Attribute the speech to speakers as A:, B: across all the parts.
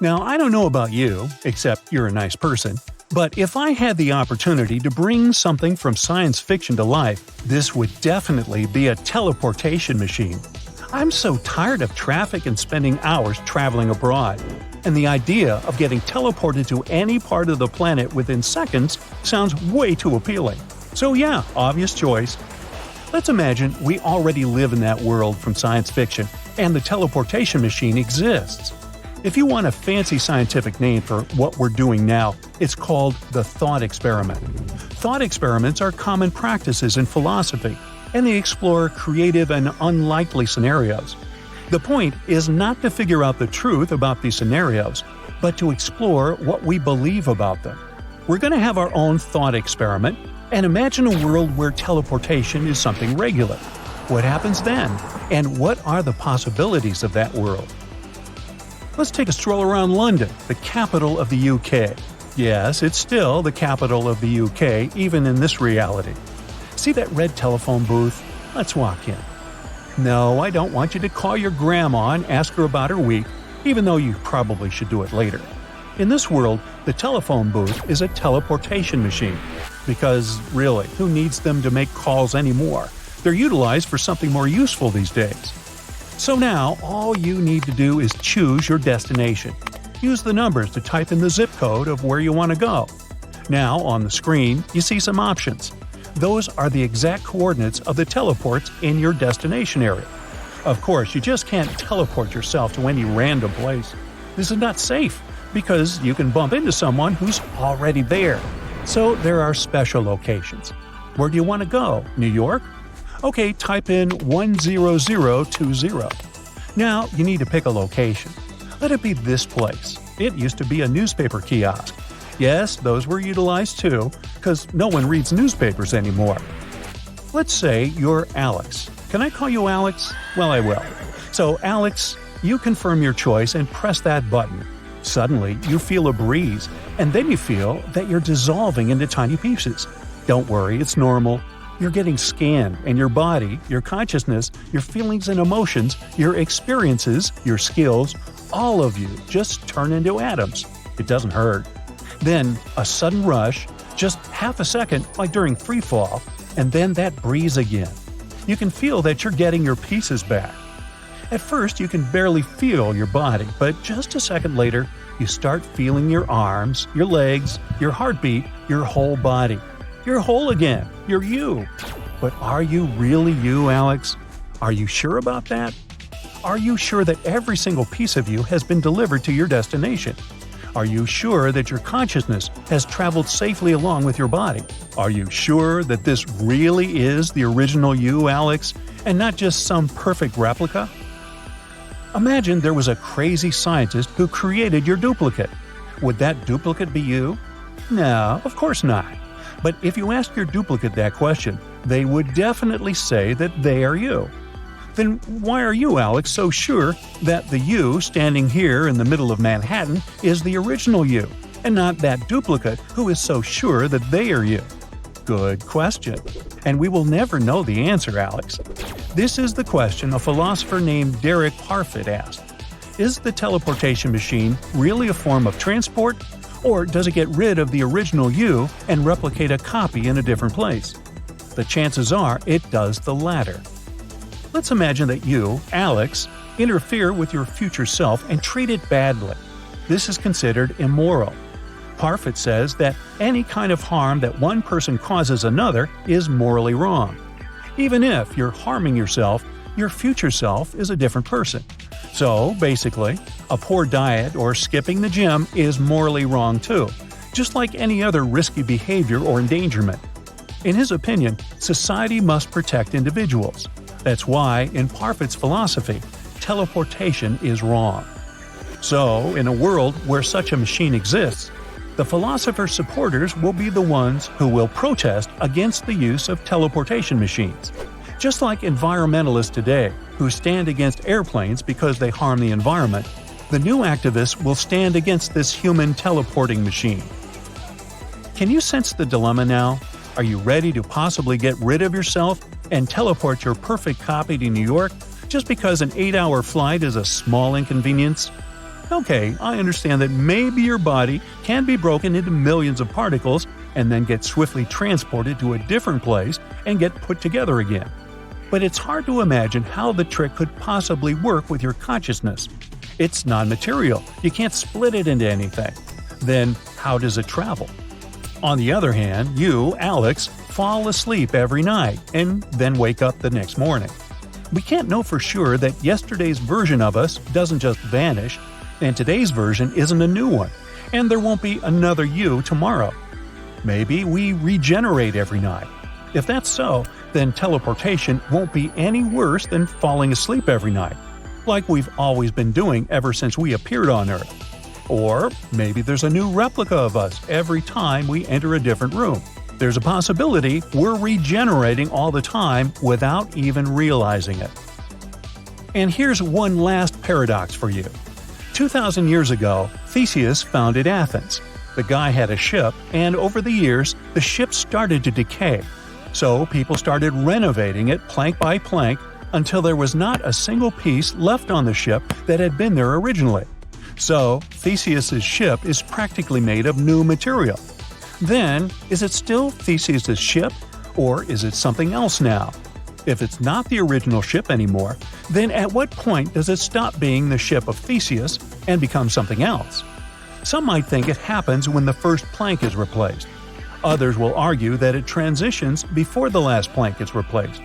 A: Now, I don't know about you, except you're a nice person, but if I had the opportunity to bring something from science fiction to life, this would definitely be a teleportation machine. I'm so tired of traffic and spending hours traveling abroad, and the idea of getting teleported to any part of the planet within seconds sounds way too appealing. So yeah, obvious choice. Let's imagine we already live in that world from science fiction, and the teleportation machine exists. If you want a fancy scientific name for what we're doing now, it's called the thought experiment. Thought experiments are common practices in philosophy, and they explore creative and unlikely scenarios. The point is not to figure out the truth about these scenarios, but to explore what we believe about them. We're going to have our own thought experiment, and imagine a world where teleportation is something regular. What happens then? And what are the possibilities of that world? Let's take a stroll around London, the capital of the UK. Yes, it's still the capital of the UK, even in this reality. See that red telephone booth? Let's walk in. No, I don't want you to call your grandma and ask her about her week, even though you probably should do it later. In this world, the telephone booth is a teleportation machine. Because, really, who needs them to make calls anymore? They're utilized for something more useful these days. So now, all you need to do is choose your destination. Use the numbers to type in the zip code of where you want to go. Now, on the screen, you see some options. Those are the exact coordinates of the teleports in your destination area. Of course, you just can't teleport yourself to any random place. This is not safe, because you can bump into someone who's already there. So there are special locations. Where do you want to go? New York? Okay, type in 10020. Now, you need to pick a location. Let it be this place. It used to be a newspaper kiosk. Yes, those were utilized too, because no one reads newspapers anymore. Let's say you're Alex. Can I call you Alex? Well, I will. So, Alex, you confirm your choice and press that button. Suddenly, you feel a breeze, and then you feel that you're dissolving into tiny pieces. Don't worry, it's normal. You're getting scanned, and your body, your consciousness, your feelings and emotions, your experiences, your skills, all of you just turn into atoms. It doesn't hurt. Then, a sudden rush, just half a second, like during free fall, and then that breeze again. You can feel that you're getting your pieces back. At first, you can barely feel your body, but just a second later, you start feeling your arms, your legs, your heartbeat, your whole body. You're whole again. You're you. But are you really you, Alex? Are you sure about that? Are you sure that every single piece of you has been delivered to your destination? Are you sure that your consciousness has traveled safely along with your body? Are you sure that this really is the original you, Alex, and not just some perfect replica? Imagine there was a crazy scientist who created your duplicate. Would that duplicate be you? No, of course not. But if you ask your duplicate that question, they would definitely say that they are you. Then why are you, Alex, so sure that the you standing here in the middle of Manhattan is the original you, and not that duplicate who is so sure that they are you? Good question. And we will never know the answer, Alex. This is the question a philosopher named Derek Parfit asked. Is the teleportation machine really a form of transport? Or does it get rid of the original you and replicate a copy in a different place? The chances are it does the latter. Let's imagine that you, Alex, interfere with your future self and treat it badly. This is considered immoral. Parfit says that any kind of harm that one person causes another is morally wrong. Even if you're harming yourself, your future self is a different person. So, basically, a poor diet or skipping the gym is morally wrong too, just like any other risky behavior or endangerment. In his opinion, society must protect individuals. That's why, in Parfit's philosophy, teleportation is wrong. So, in a world where such a machine exists, the philosopher's supporters will be the ones who will protest against the use of teleportation machines. Just like environmentalists today, who stand against airplanes because they harm the environment, the new activists will stand against this human teleporting machine. Can you sense the dilemma now? Are you ready to possibly get rid of yourself and teleport your perfect copy to New York just because an 8-hour flight is a small inconvenience? Okay, I understand that maybe your body can be broken into millions of particles and then get swiftly transported to a different place and get put together again. But it's hard to imagine how the trick could possibly work with your consciousness. It's non-material, you can't split it into anything. Then, how does it travel? On the other hand, you, Alex, fall asleep every night and then wake up the next morning. We can't know for sure that yesterday's version of us doesn't just vanish, and today's version isn't a new one, and there won't be another you tomorrow. Maybe we regenerate every night. If that's so, then teleportation won't be any worse than falling asleep every night, like we've always been doing ever since we appeared on Earth. Or maybe there's a new replica of us every time we enter a different room. There's a possibility we're regenerating all the time without even realizing it. And here's one last paradox for you. 2,000 years ago, Theseus founded Athens. The guy had a ship, and over the years, the ship started to decay. So people started renovating it plank by plank until there was not a single piece left on the ship that had been there originally. So Theseus' ship is practically made of new material. Then, is it still Theseus' ship, or is it something else now? If it's not the original ship anymore, then at what point does it stop being the ship of Theseus and become something else? Some might think it happens when the first plank is replaced. Others will argue that it transitions before the last plank is replaced.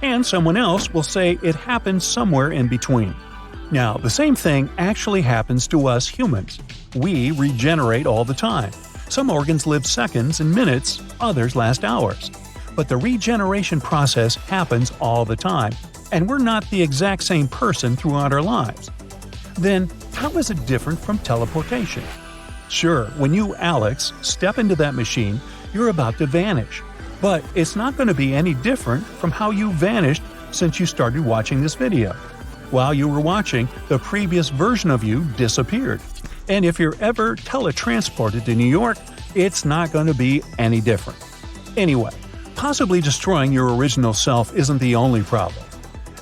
A: And someone else will say it happens somewhere in between. Now, the same thing actually happens to us humans. We regenerate all the time. Some organs live seconds and minutes, others last hours. But the regeneration process happens all the time, and we're not the exact same person throughout our lives. Then, how is it different from teleportation? Sure, when you, Alex, step into that machine, you're about to vanish. But it's not going to be any different from how you vanished since you started watching this video. While you were watching, the previous version of you disappeared. And if you're ever teletransported to New York, it's not going to be any different. Anyway, possibly destroying your original self isn't the only problem.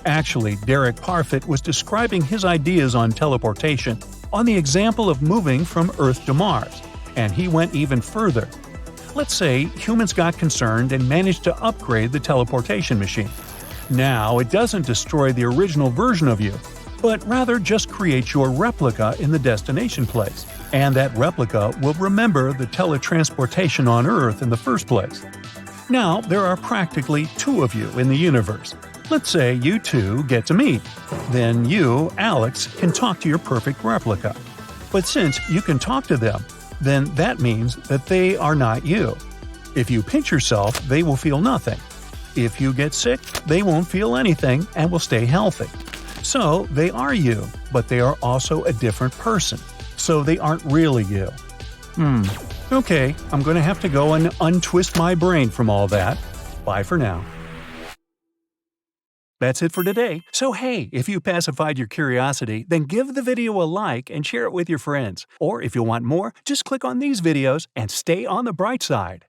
A: Actually, Derek Parfit was describing his ideas on teleportation on the example of moving from Earth to Mars, and he went even further. Let's say humans got concerned and managed to upgrade the teleportation machine. Now, it doesn't destroy the original version of you, but rather just creates your replica in the destination place, and that replica will remember the teletransportation on Earth in the first place. Now, there are practically two of you in the universe. Let's say you two get to meet. Then you, Alex, can talk to your perfect replica. But since you can talk to them, then that means that they are not you. If you pinch yourself, they will feel nothing. If you get sick, they won't feel anything and will stay healthy. So they are you, but they are also a different person. So they aren't really you. Okay, I'm going to have to go and untwist my brain from all that. Bye for now. That's it for today. So hey, if you pacified your curiosity, then give the video a like and share it with your friends. Or if you want more, just click on these videos and stay on the bright side.